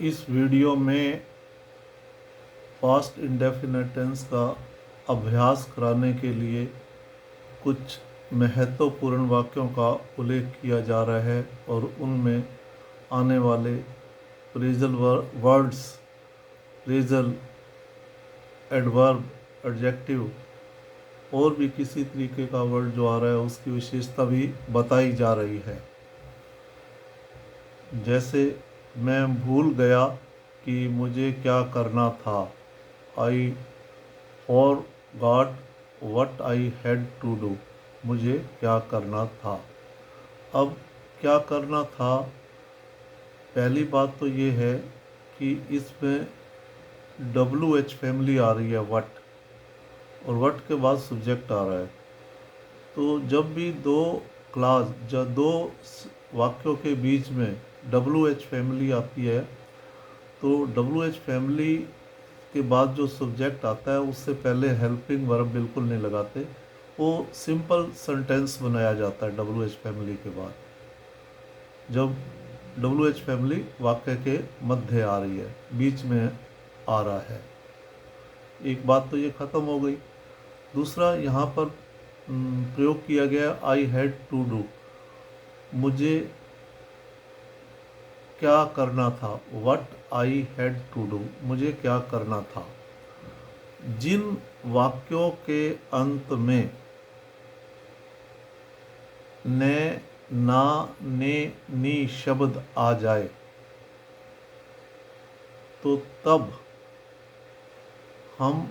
इस वीडियो में past indefinite tense का अभ्यास कराने के लिए कुछ महत्वपूर्ण वाक्यों का उल्लेख किया जा रहा है और उनमें आने वाले phrasal words, phrasal, adverb, adjective और भी किसी तरीके का वर्ड जो आ रहा है उसकी विशेषता भी बताई जा रही है। जैसे मैं भूल गया कि मुझे क्या करना था। I forgot what I had to do. मुझे क्या करना था। अब क्या करना था, पहली बात तो ये है कि इसमें WH फैमिली आ रही है व्हाट, और व्हाट के बाद सब्जेक्ट आ रहा है। तो जब भी दो क्लास या दो वाक्यों के बीच में WH फैमिली आती है तो WH फैमिली के बाद जो सब्जेक्ट आता है उससे पहले हेल्पिंग वर्ब बिल्कुल नहीं लगाते, वो सिंपल सेंटेंस बनाया जाता है WH फैमिली के बाद, जब WH फैमिली वाक्य के मध्य आ रही है, बीच में आ रहा है। एक बात तो ये ख़त्म हो गई। दूसरा यहाँ पर प्रयोग किया गया आई हैड टू डू। मुझे क्या करना था, what I had to do, मुझे क्या करना था। जिन वाक्यों के अंत में ने, ना, ने, नी शब्द आ जाए तो तब हम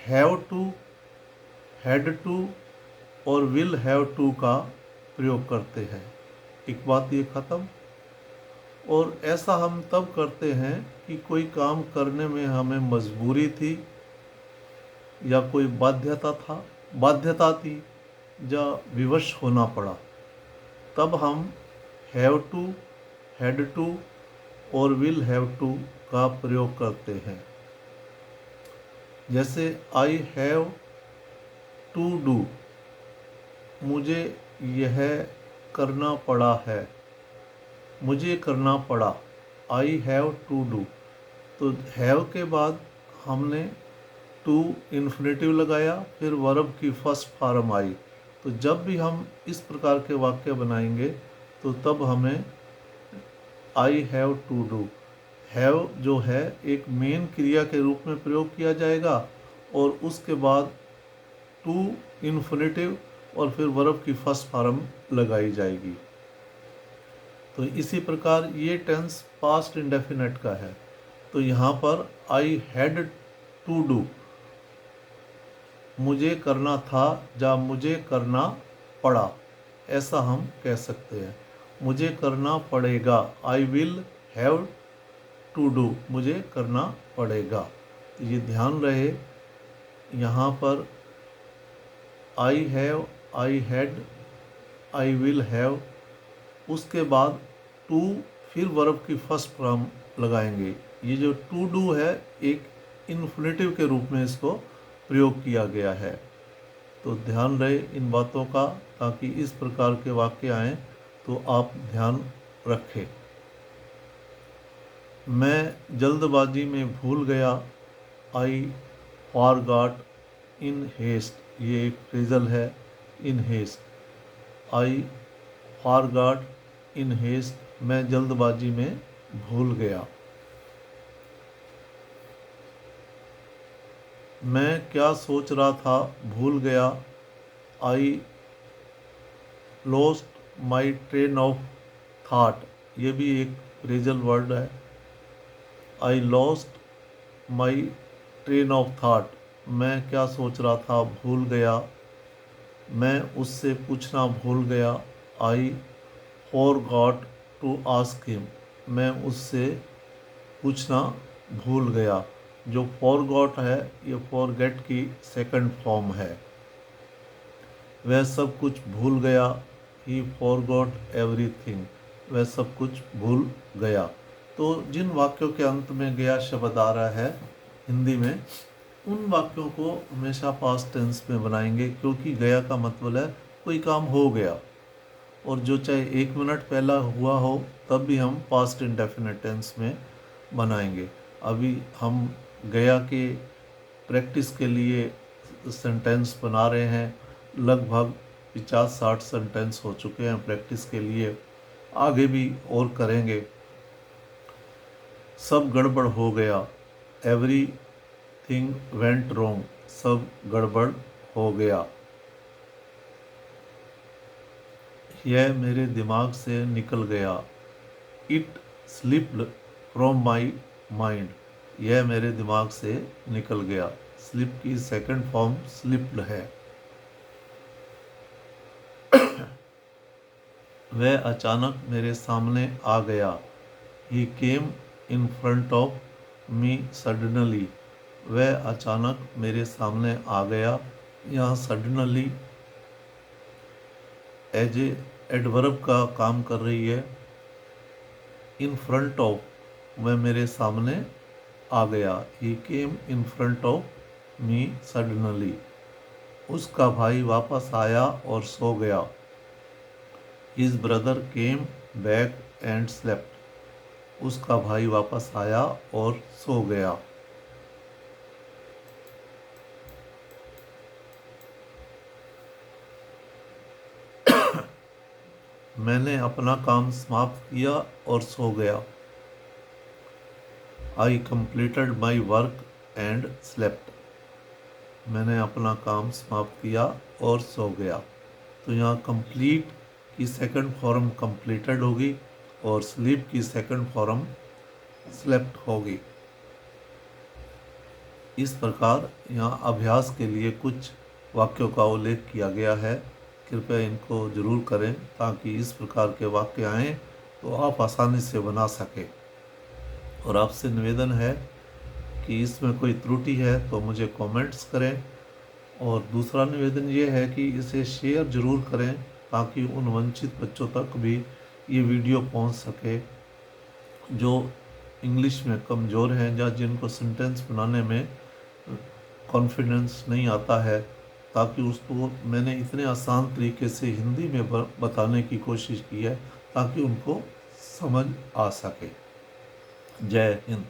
हैव टू, हैड टू और विल हैव टू का प्रयोग करते हैं। एक बात ये ख़त्म। और ऐसा हम तब करते हैं कि कोई काम करने में हमें मजबूरी थी या कोई बाध्यता थी या विवश होना पड़ा, तब हम हैव टू, हैड टू और विल हैव टू का प्रयोग करते हैं। जैसे आई हैव टू डू, मुझे यह करना पड़ा है, मुझे करना पड़ा। आई हैव टू डू, तो हैव के बाद हमने टू इन्फिनेटिव लगाया, फिर वर्ब की फर्स्ट फॉर्म आई। तो जब भी हम इस प्रकार के वाक्य बनाएंगे तो तब हमें I have to do, have जो है एक मेन क्रिया के रूप में प्रयोग किया जाएगा और उसके बाद टू इन्फिनेटिव और फिर वर्ब की फर्स्ट फॉर्म लगाई जाएगी। तो इसी प्रकार ये टेंस पास्ट इंडेफिनिट का है। तो यहाँ पर आई हैड टू डू, मुझे करना था या मुझे करना पड़ा, ऐसा हम कह सकते हैं। मुझे करना पड़ेगा, I will have to do, मुझे करना पड़ेगा। तो ये ध्यान रहे, यहाँ पर I have, I had, I will have, उसके बाद टू, फिर वर्ब की फर्स्ट फॉर्म लगाएंगे। ये जो टू डू है एक इन्फिनेटिव के रूप में इसको प्रयोग किया गया है। तो ध्यान रहे इन बातों का, ताकि इस प्रकार के वाक्य आएँ तो आप ध्यान रखें। मैं जल्दबाजी में भूल गया, आई फॉरगॉट इन हेस्ट, ये एक फ्रेजल है, in haste. I forgot in haste, मैं जल्दबाजी में भूल गया। मैं क्या सोच रहा था, भूल गया, I lost my train of thought, ये भी एक फ्रेजल वर्ड है। I lost my train of thought, मैं क्या सोच रहा था, भूल गया। मैं उससे पूछना भूल गया, I forgot to ask him, मैं उससे पूछना भूल गया। जो फॉरगॉट है ये फॉरगेट की सेकंड फॉर्म है। वह सब कुछ भूल गया, ही फॉरगॉट एवरीथिंग, वह सब कुछ भूल गया। तो जिन वाक्यों के अंत में गया शब्द आ रहा है हिंदी में, उन वाक्यों को हमेशा पास्ट टेंस में बनाएंगे, क्योंकि गया का मतलब है कोई काम हो गया। और जो चाहे 1 मिनट पहला हुआ हो तब भी हम पास्ट इंडेफिनिट टेंस में बनाएंगे। अभी हम गया के प्रैक्टिस के लिए सेंटेंस बना रहे हैं। लगभग 50-60 सेंटेंस हो चुके हैं प्रैक्टिस के लिए, आगे भी और करेंगे। सब गड़बड़ हो गया, एवरीथिंग वेंट रॉन्ग, सब गड़बड़ हो गया। यह मेरे दिमाग से निकल गया, it slipped from my mind, यह मेरे दिमाग से निकल गया। स्लिप की सेकंड फॉर्म स्लिप्ड है। वह अचानक मेरे सामने आ गया, he came in front of me suddenly, वह अचानक मेरे सामने आ गया। यहाँ सडनली एज ए एडवर्ब का काम कर रही है। इन फ्रंट ऑफ, वह मेरे सामने आ गया, he came in front of me suddenly. उसका भाई वापस आया और सो गया, his brother came back and slept, उसका भाई वापस आया और सो गया। मैंने अपना काम समाप्त किया और सो गया, I completed my work and slept, मैंने अपना काम समाप्त किया और सो गया। तो यहाँ कंप्लीट की सेकंड फॉर्म कंप्लीटेड होगी और स्लीप की सेकंड फॉर्म स्लेप्ट होगी। इस प्रकार यहाँ अभ्यास के लिए कुछ वाक्यों का उल्लेख किया गया है। कृपया इनको जरूर करें ताकि इस प्रकार के वाक्य आएँ तो आप आसानी से बना सकें। और आपसे निवेदन है कि इसमें कोई त्रुटि है तो मुझे कमेंट्स करें। और दूसरा निवेदन ये है कि इसे शेयर ज़रूर करें ताकि उन वंचित बच्चों तक भी ये वीडियो पहुंच सके जो इंग्लिश में कमज़ोर हैं या जिनको सेंटेंस बनाने में कॉन्फिडेंस नहीं आता है, ताकि उसको मैंने इतने आसान तरीके से हिंदी में बताने की कोशिश की है ताकि उनको समझ आ सके। जय हिंद।